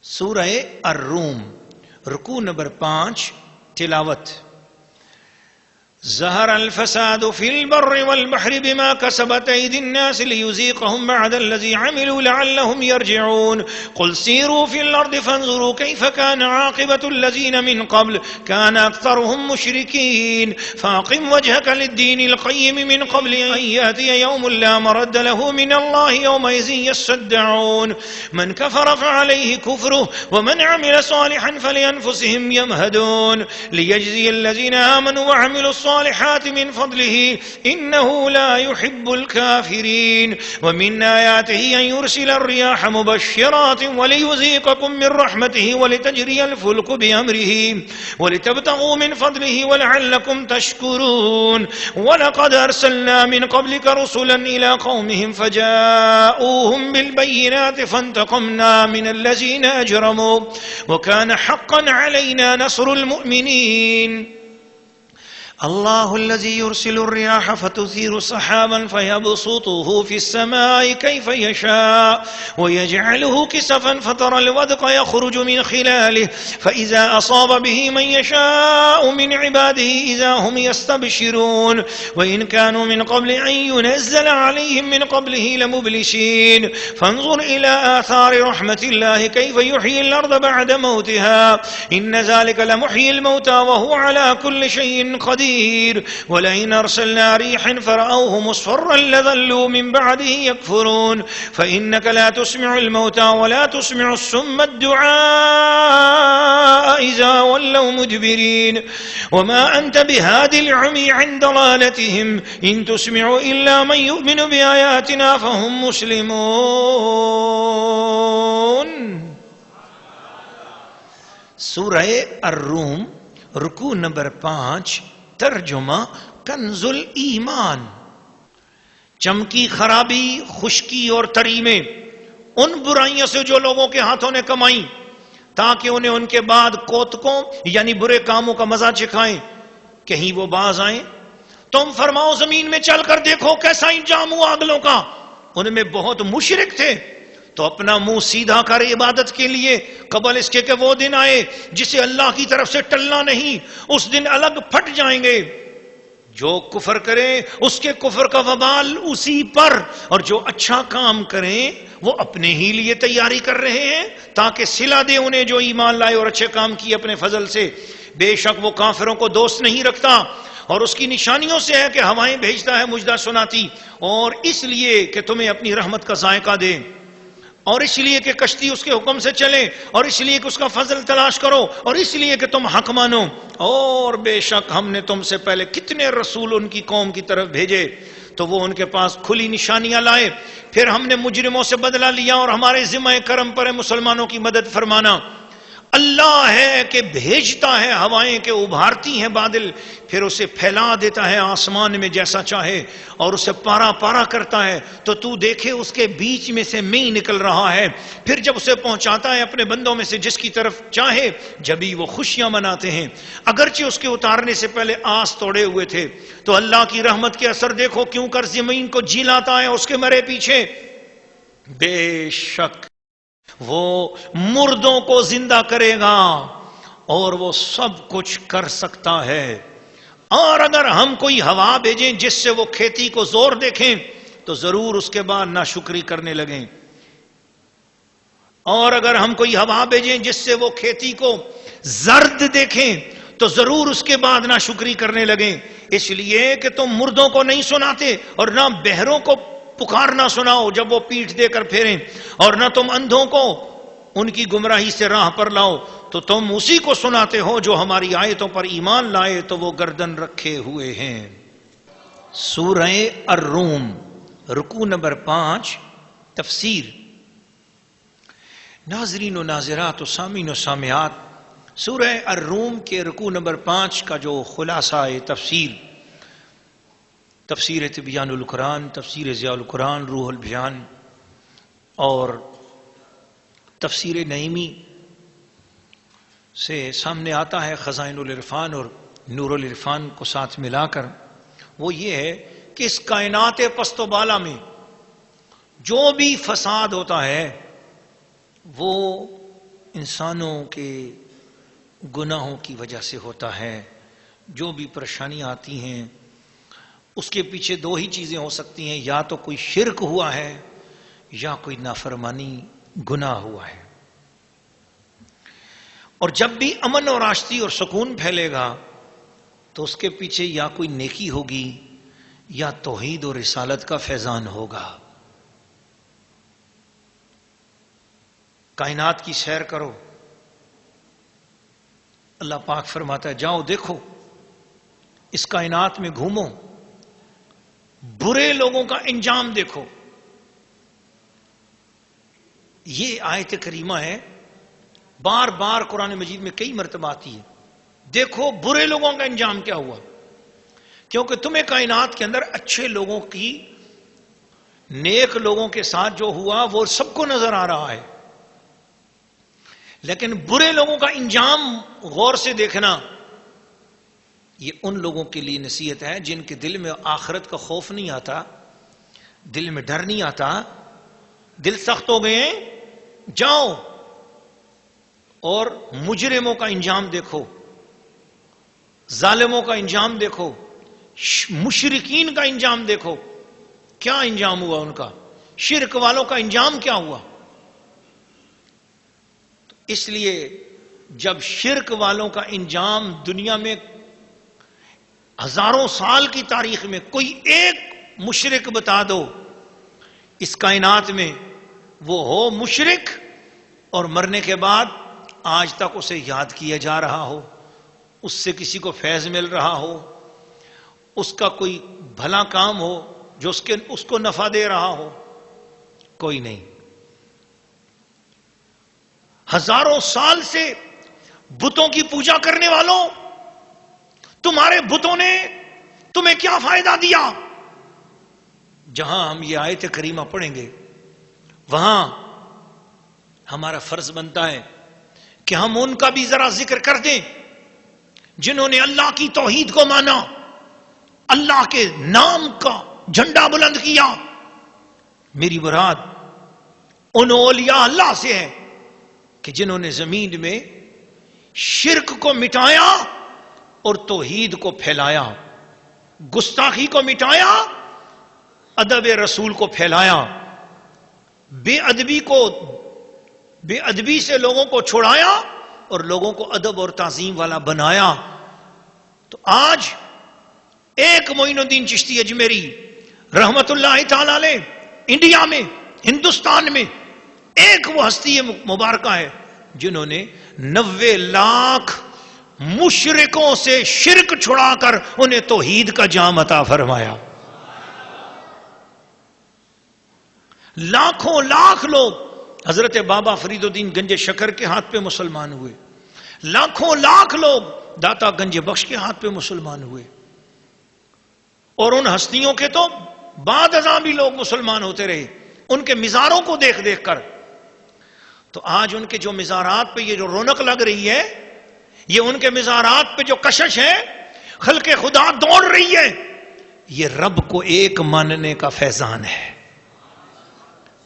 سورہ الروم رکوع نمبر 5 تلاوت. ظہر الفساد فی البر والبحر بما كسبت ایدی الناس لیذیقهم بعد الذی عملوا لعلهم يرجعون. قل سیروا فی الارض فانظروا کیف کان عاقبۃ الذین من قبل کان اکثرهم مشرکین فاقم وجهک للدین القیم من قبل ان یأتی یوم لا مرد له من اللہ یومئذ یصدعون. من کفر فعلیہ کفره ومن عمل صالحا فلأنفسهم يمهدون لیجزی الذین آمنوا وعملوا الصالحات من فضله إنه لا يحب الكافرين. ومن آياته أن يرسل الرياح مبشرات وليذيقكم من رحمته ولتجري الفلك بأمره ولتبتغوا من فضله ولعلكم تشكرون. ولقد أرسلنا من قبلك رسلا إلى قومهم فجاءوهم بالبينات فانتقمنا من الذين أجرموا وكان حقا علينا نصر المؤمنين. الله الذي يرسل الرياح فتثير سحابا فيبسطه في السماء كيف يشاء ويجعله كسفا فترى الودق يخرج من خلاله فإذا أصاب به من يشاء من عباده إذا هم يستبشرون. وإن كانوا من قبل أن ينزل عليهم من قبله لمبلسين. فانظر إلى آثار رحمة الله كيف يحيي الأرض بعد موتها إن ذلك لمحيي الموتى وهو على كل شيء قدير. ولئن أرسلنا ريحا فرأوه مصفرا لظلوا من بعده يكفرون. فإنك لا تسمع الموتى ولا تسمع الصم الدعاء إذا ولوا مدبرين. وما أنت بهاد العمي عن ضلالتهم إن تسمع إلا من يؤمن بآياتنا فهم مسلمون. سورہ الروم رکوع نمبر 5 ترجمہ کنز الایمان. چمکی خرابی خشکی اور تری میں ان برائیوں سے جو لوگوں کے ہاتھوں نے کمائیں تاکہ انہیں ان کے بعد کوتکوں یعنی برے کاموں کا مزہ چکھائیں کہیں وہ باز آئیں. تم فرماؤ زمین میں چل کر دیکھو کیسا انجام ہوا اگلوں کا. ان میں بہت مشرک تھے تو اپنا منہ سیدھا کر عبادت کے لیے قبل اس کے کہ وہ دن آئے جسے اللہ کی طرف سے ٹلنا نہیں. اس دن الگ پھٹ جائیں گے. جو کفر کرے اس کے کفر کا وبال اسی پر اور جو اچھا کام کریں وہ اپنے ہی لیے تیاری کر رہے ہیں تاکہ صلہ دے انہیں جو ایمان لائے اور اچھے کام کیے اپنے فضل سے. بے شک وہ کافروں کو دوست نہیں رکھتا اور اس کی نشانیوں سے ہے کہ ہوائیں بھیجتا ہے مجدہ سناتی اور اس لیے کہ تمہیں اپنی رحمت کا ذائقہ دے اور اس لیے کہ کشتی اس کے حکم سے چلے اور اس لیے کہ اس کا فضل تلاش کرو اور اس لیے کہ تم حق مانو. اور بے شک ہم نے تم سے پہلے کتنے رسول ان کی قوم کی طرف بھیجے تو وہ ان کے پاس کھلی نشانیاں لائے. پھر ہم نے مجرموں سے بدلہ لیا اور ہمارے ذمہ کرم پر مسلمانوں کی مدد فرمانا. اللہ ہے کہ بھیجتا ہے ہوائیں کہ ابھارتی ہیں بادل پھر اسے پھیلا دیتا ہے آسمان میں جیسا چاہے اور اسے پارا پارا کرتا ہے تو تو دیکھے اس کے بیچ میں سے مئی نکل رہا ہے. پھر جب اسے پہنچاتا ہے اپنے بندوں میں سے جس کی طرف چاہے جبھی وہ خوشیاں مناتے ہیں اگرچہ اس کے اتارنے سے پہلے آس توڑے ہوئے تھے. تو اللہ کی رحمت کے اثر دیکھو کیوں کر زمین کو جلاتا ہے اس کے مرے پیچھے. بے شک وہ مردوں کو زندہ کرے گا اور وہ سب کچھ کر سکتا ہے. اور اگر ہم کوئی ہوا بھیجیں جس سے وہ کھیتی کو زور دیکھیں تو ضرور اس کے بعد ناشکری کرنے لگیں. اور اگر ہم کوئی ہوا بھیجیں جس سے وہ کھیتی کو زرد دیکھیں تو ضرور اس کے بعد ناشکری کرنے لگیں. اس لیے کہ تم مردوں کو نہیں سناتے اور نہ بہروں کو پکارنا سناؤ جب وہ پیٹھ دے کر پھیریں اور نہ تم اندھوں کو ان کی گمراہی سے راہ پر لاؤ تو تم اسی کو سناتے ہو جو ہماری آیتوں پر ایمان لائے تو وہ گردن رکھے ہوئے ہیں. سورہ الروم رکوع نمبر 5 تفسیر. ناظرین و ناظرات و سامعین و سامعات سورہ الروم کے رکوع نمبر 5 کا جو خلاصہ تفسیر تفسیر تبیان القرآن تفسیر ضیاء القرآن روح البیان اور تفسیر نعیمی سے سامنے آتا ہے خزائن العرفان اور نور العرفان کو ساتھ ملا کر. وہ یہ ہے کہ اس کائنات پست و بالا میں جو بھی فساد ہوتا ہے وہ انسانوں کے گناہوں کی وجہ سے ہوتا ہے. جو بھی پریشانیاں آتی ہیں اس کے پیچھے دو ہی چیزیں ہو سکتی ہیں، یا تو کوئی شرک ہوا ہے یا کوئی نافرمانی گناہ ہوا ہے. اور جب بھی امن اور آشتی اور سکون پھیلے گا تو اس کے پیچھے یا کوئی نیکی ہوگی یا توحید اور رسالت کا فیضان ہوگا. کائنات کی سیر کرو، اللہ پاک فرماتا ہے جاؤ دیکھو، اس کائنات میں گھومو، برے لوگوں کا انجام دیکھو. یہ آیت کریمہ ہے، بار بار قرآن مجید میں کئی مرتبہ آتی ہے. دیکھو برے لوگوں کا انجام کیا ہوا، کیونکہ تمہیں کائنات کے اندر اچھے لوگوں کی، نیک لوگوں کے ساتھ جو ہوا وہ سب کو نظر آ رہا ہے، لیکن برے لوگوں کا انجام غور سے دیکھنا، یہ ان لوگوں کے لیے نصیحت ہے جن کے دل میں آخرت کا خوف نہیں آتا، دل میں ڈر نہیں آتا، دل سخت ہو گئے ہیں. جاؤ اور مجرموں کا انجام دیکھو، ظالموں کا انجام دیکھو، مشرکین کا انجام دیکھو. کیا انجام ہوا ان کا؟ شرک والوں کا انجام کیا ہوا؟ اس لیے جب شرک والوں کا انجام دنیا میں ہزاروں سال کی تاریخ میں کوئی ایک مشرک بتا دو اس کائنات میں وہ ہو مشرک، اور مرنے کے بعد آج تک اسے یاد کیا جا رہا ہو، اس سے کسی کو فیض مل رہا ہو، اس کا کوئی بھلا کام ہو جو اس کو نفع دے رہا ہو، کوئی نہیں. ہزاروں سال سے بتوں کی پوجا کرنے والوں، تمہارے بتوں نے تمہیں کیا فائدہ دیا؟ جہاں ہم یہ آیت کریمہ پڑھیں گے وہاں ہمارا فرض بنتا ہے کہ ہم ان کا بھی ذرا ذکر کر دیں جنہوں نے اللہ کی توحید کو مانا، اللہ کے نام کا جھنڈا بلند کیا. میری مراد ان اولیاء اللہ سے ہے کہ جنہوں نے زمین میں شرک کو مٹایا اور توحید کو پھیلایا، گستاخی کو مٹایا، ادب رسول کو پھیلایا، بے ادبی سے لوگوں کو چھڑایا اور لوگوں کو ادب اور تعظیم والا بنایا. تو آج ایک معین الدین چشتی اجمیری رحمت اللہ تعالی علیہ انڈیا میں، ہندوستان میں ایک وہ ہستی مبارکہ ہے جنہوں نے 90 لاکھ مشرکوں سے شرک چھڑا کر انہیں توحید کا جام عطا فرمایا. لاکھوں لاکھ لوگ حضرت بابا فرید الدین گنج شکر کے ہاتھ پہ مسلمان ہوئے، لاکھوں لاکھ لوگ داتا گنج بخش کے ہاتھ پہ مسلمان ہوئے، اور ان ہستیوں کے تو بعد ازاں بھی لوگ مسلمان ہوتے رہے ان کے مزاروں کو دیکھ دیکھ کر. تو آج ان کے جو مزارات پہ یہ جو رونق لگ رہی ہے، یہ ان کے مزارات پہ جو کشش ہے، خلق خدا دوڑ رہی ہے، یہ رب کو ایک ماننے کا فیضان ہے.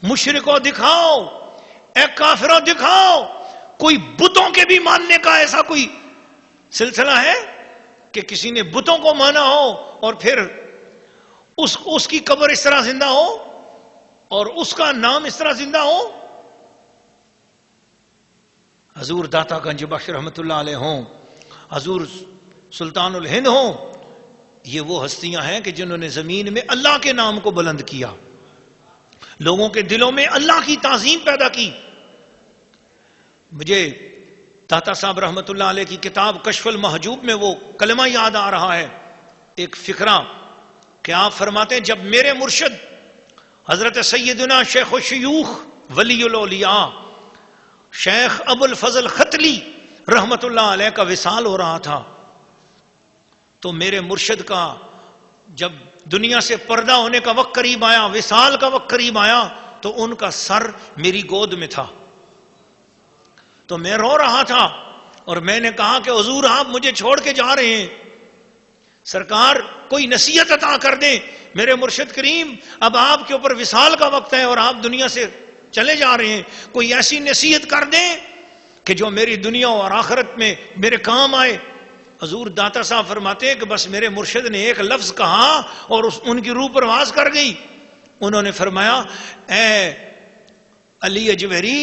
مشرکوں دکھاؤ، اے کافروں دکھاؤ، کوئی بتوں کے بھی ماننے کا ایسا کوئی سلسلہ ہے کہ کسی نے بتوں کو مانا ہو اور پھر اس کی قبر اس طرح زندہ ہو اور اس کا نام اس طرح زندہ ہو؟ حضور داتا گنج بخش رحمت اللہ علیہ ہوں، حضور سلطان الہند ہوں، یہ وہ ہستیاں ہیں کہ جنہوں نے زمین میں اللہ کے نام کو بلند کیا، لوگوں کے دلوں میں اللہ کی تعظیم پیدا کی. مجھے داتا صاحب رحمت اللہ علیہ کی کتاب کشف المحجوب میں وہ کلمہ یاد آ رہا ہے، ایک فقرہ کہ آپ فرماتے ہیں جب میرے مرشد حضرت سیدنا شیخ الشیوخ ولی الاولیاء شیخ ابو الفضل ختلی رحمت اللہ علیہ کا وصال ہو رہا تھا، تو میرے مرشد کا جب دنیا سے پردہ ہونے کا وقت قریب آیا، وصال کا وقت قریب آیا، تو ان کا سر میری گود میں تھا. تو میں رو رہا تھا اور میں نے کہا کہ حضور آپ مجھے چھوڑ کے جا رہے ہیں، سرکار کوئی نصیحت عطا کر دیں. میرے مرشد کریم اب آپ کے اوپر وصال کا وقت ہے اور آپ دنیا سے چلے جا رہے ہیں، کوئی ایسی نصیحت کر دیں کہ جو میری دنیا اور آخرت میں میرے کام آئے. حضور داتا صاحب فرماتے ہیں کہ بس میرے مرشد نے ایک لفظ کہا اور ان کی روح پرواز کر گئی. انہوں نے فرمایا اے علی اجویری،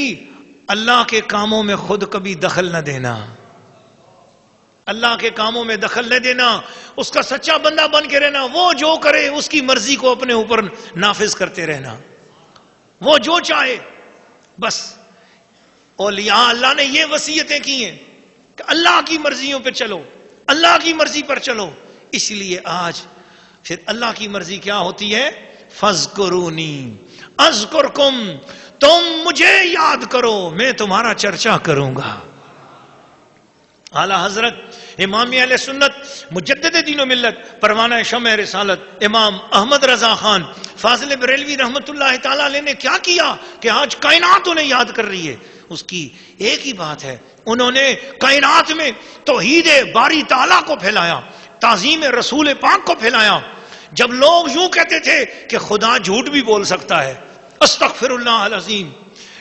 اللہ کے کاموں میں خود کبھی دخل نہ دینا، اللہ کے کاموں میں دخل نہ دینا، اس کا سچا بندہ بن کے رہنا، وہ جو کرے اس کی مرضی کو اپنے اوپر نافذ کرتے رہنا، وہ جو چاہے بس. اولیاء اللہ نے یہ وصیتیں کی ہیں کہ اللہ کی مرضیوں پہ چلو، اللہ کی مرضی پر چلو. اس لیے آج پھر اللہ کی مرضی کیا ہوتی ہے؟ فَاذْكُرُونِي أَذْكُرْكُمْ، تم مجھے یاد کرو میں تمہارا چرچا کروں گا. اعلیٰ حضرت امام اہل سنت مجدد دین و ملت پروانہ شمع رسالت امام احمد رضا خان فاضل بریلوی رحمت اللہ تعالی علیہ نے کیا کیا کہ آج کائنات انہیں یاد کر رہی ہے؟ اس کی ایک ہی بات ہے، انہوں نے کائنات میں توحید باری تعالیٰ کو پھیلایا، تعظیم رسول پاک کو پھیلایا. جب لوگ یوں کہتے تھے کہ خدا جھوٹ بھی بول سکتا ہے، استغفر اللہ العظیم،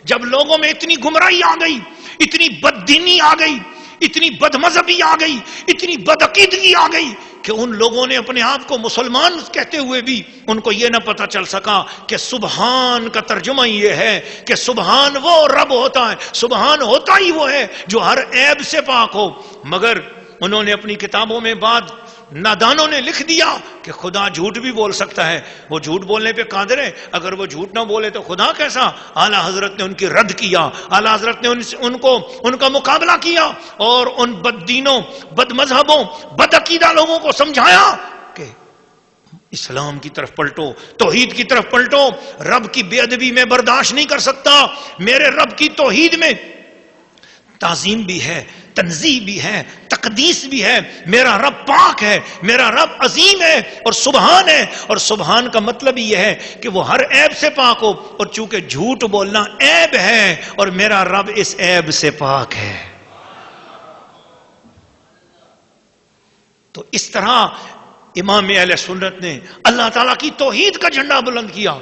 جب لوگوں میں اتنی گمراہی آ گئی، اتنی بددینی آ گئی، اتنی بد مذہبی آ گئی، اتنی بدعقیدگی آ گئی کہ ان لوگوں نے اپنے آپ کو مسلمان کہتے ہوئے بھی ان کو یہ نہ پتہ چل سکا کہ سبحان کا ترجمہ یہ ہے کہ سبحان وہ رب ہوتا ہے، سبحان ہوتا ہی وہ ہے جو ہر عیب سے پاک ہو. مگر انہوں نے اپنی کتابوں میں بعد نادانوں نے لکھ دیا کہ خدا جھوٹ بھی بول سکتا ہے، وہ جھوٹ بولنے پہ قادر ہے، اگر وہ جھوٹ نہ بولے تو خدا کیسا؟ اعلیٰ حضرت نے ان کی رد کیا، اعلیٰ حضرت نے ان کا مقابلہ کیا اور ان بد دینوں، بد مذہبوں، بد عقیدہ لوگوں کو سمجھایا کہ اسلام کی طرف پلٹو، توحید کی طرف پلٹو. رب کی بے ادبی میں برداشت نہیں کر سکتا، میرے رب کی توحید میں تعظیم بھی ہے، تنزیہ بھی ہے، تقدیس بھی ہے. میرا رب پاک ہے، میرا رب عظیم ہے اور سبحان ہے، اور سبحان کا مطلب یہ ہے کہ وہ ہر عیب سے پاک ہو، اور چونکہ جھوٹ بولنا عیب ہے اور میرا رب اس عیب سے پاک ہے. تو اس طرح امام اہل سنت نے اللہ تعالیٰ کی توحید کا جھنڈا بلند کیا.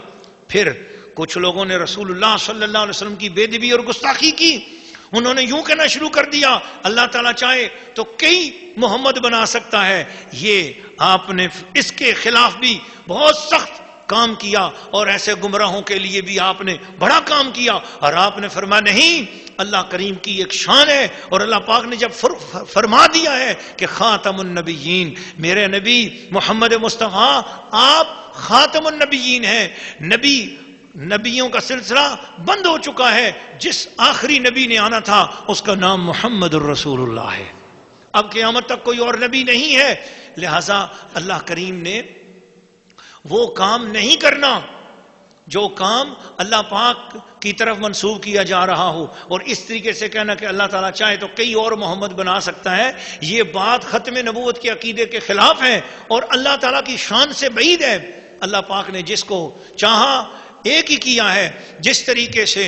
پھر کچھ لوگوں نے رسول اللہ صلی اللہ علیہ وسلم کی بے ادبی اور گستاخی کی. انہوں نے یوں کہنا شروع کر دیا اللہ تعالیٰ چاہے تو کئی محمد بنا سکتا ہے. یہ آپ نے اس کے خلاف بھی بہت سخت کام کیا اور ایسے گمراہوں کے لیے بھی آپ نے بڑا کام کیا. اور آپ نے فرمایا نہیں، اللہ کریم کی ایک شان ہے، اور اللہ پاک نے جب فرما دیا ہے کہ خاتم النبیین، میرے نبی محمد مصطفیٰ آپ خاتم النبیین ہیں، نبیوں کا سلسلہ بند ہو چکا ہے. جس آخری نبی نے آنا تھا اس کا نام محمد الرسول اللہ ہے. اب قیامت تک کوئی اور نبی نہیں ہے. لہذا اللہ کریم نے وہ کام نہیں کرنا جو کام اللہ پاک کی طرف منسوب کیا جا رہا ہو، اور اس طریقے سے کہنا کہ اللہ تعالیٰ چاہے تو کئی اور محمد بنا سکتا ہے، یہ بات ختم نبوت کے عقیدے کے خلاف ہے اور اللہ تعالیٰ کی شان سے بعید ہے. اللہ پاک نے جس کو چاہا ایک ہی کیا ہے. جس طریقے سے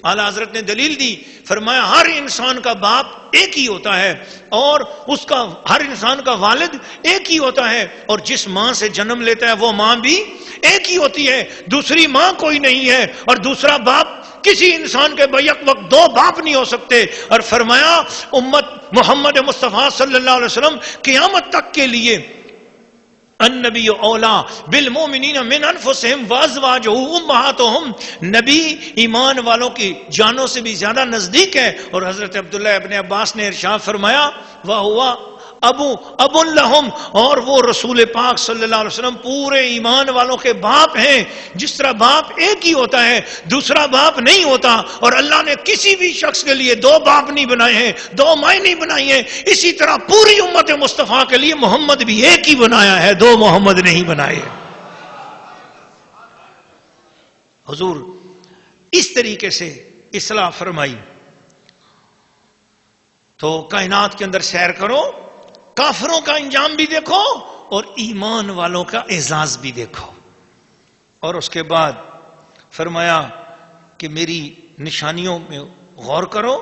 اعلیٰ حضرت نے دلیل دی، فرمایا ہر انسان کا باپ ایک ہی ہوتا ہے اور اس کا ہر انسان کا والد ایک ہی ہوتا ہے، اور جس ماں سے جنم لیتا ہے وہ ماں بھی ایک ہی ہوتی ہے، دوسری ماں کوئی نہیں ہے، اور دوسرا باپ کسی انسان کے بیک وقت دو باپ نہیں ہو سکتے. اور فرمایا امت محمد مصطفیٰ صلی اللہ علیہ وسلم قیامت تک کے لیے النبی اولا بالمؤمنین من انفسہم وازواجہ امہاتہم، نبی ایمان والوں کی جانوں سے بھی زیادہ نزدیک ہے. اور حضرت عبداللہ ابن عباس نے ارشاد فرمایا وَهُوَ ابو لہم، اور وہ رسول پاک صلی اللہ علیہ وسلم پورے ایمان والوں کے باپ ہیں. جس طرح باپ ایک ہی ہوتا ہے دوسرا باپ نہیں ہوتا، اور اللہ نے کسی بھی شخص کے لیے دو باپ نہیں بنائے ہیں، دو مائیں نہیں بنائی ہیں، اسی طرح پوری امت مصطفیٰ کے لیے محمد بھی ایک ہی بنایا ہے، دو محمد نہیں بنائے. حضور اس طریقے سے اصلاح فرمائی. تو کائنات کے اندر سیر کرو، کافروں کا انجام بھی دیکھو اور ایمان والوں کا اعزاز بھی دیکھو. اور اس کے بعد فرمایا کہ میری نشانیوں میں غور کرو،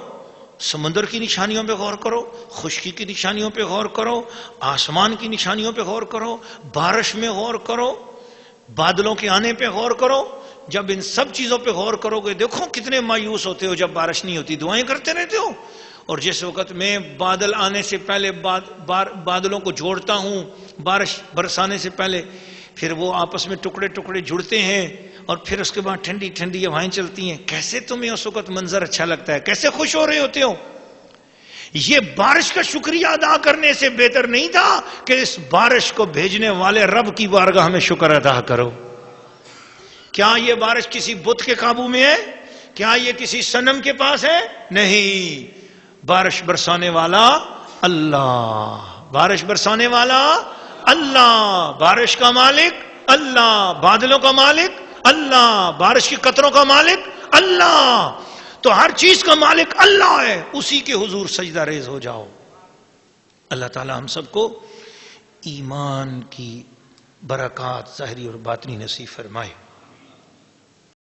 سمندر کی نشانیوں پہ غور کرو، خشکی کی نشانیوں پہ غور کرو، آسمان کی نشانیوں پہ غور کرو، بارش میں غور کرو، بادلوں کے آنے پہ غور کرو. جب ان سب چیزوں پہ غور کرو گے دیکھو کتنے مایوس ہوتے ہو جب بارش نہیں ہوتی، دعائیں کرتے رہتے ہو، اور جس وقت میں بادل آنے سے پہلے بادلوں کو جوڑتا ہوں، بارش برسانے سے پہلے، پھر وہ آپس میں ٹکڑے ٹکڑے جڑتے ہیں اور پھر اس کے بعد ٹھنڈی ٹھنڈی ہوائیں چلتی ہیں، کیسے تمہیں اس وقت منظر اچھا لگتا ہے، کیسے خوش ہو رہے ہوتے ہو؟ یہ بارش کا شکریہ ادا کرنے سے بہتر نہیں تھا کہ اس بارش کو بھیجنے والے رب کی بارگاہ میں شکر ادا کرو؟ کیا یہ بارش کسی بت کے قابو میں ہے؟ کیا یہ کسی صنم کے پاس ہے؟ نہیں، بارش برسانے والا اللہ، بارش برسانے والا اللہ، بارش کا مالک اللہ، بادلوں کا مالک اللہ، بارش کے قطروں کا مالک اللہ، تو ہر چیز کا مالک اللہ ہے، اسی کے حضور سجدہ ریز ہو جاؤ۔ اللہ تعالی ہم سب کو ایمان کی برکات ظاہری اور باطنی نصیب فرمائے۔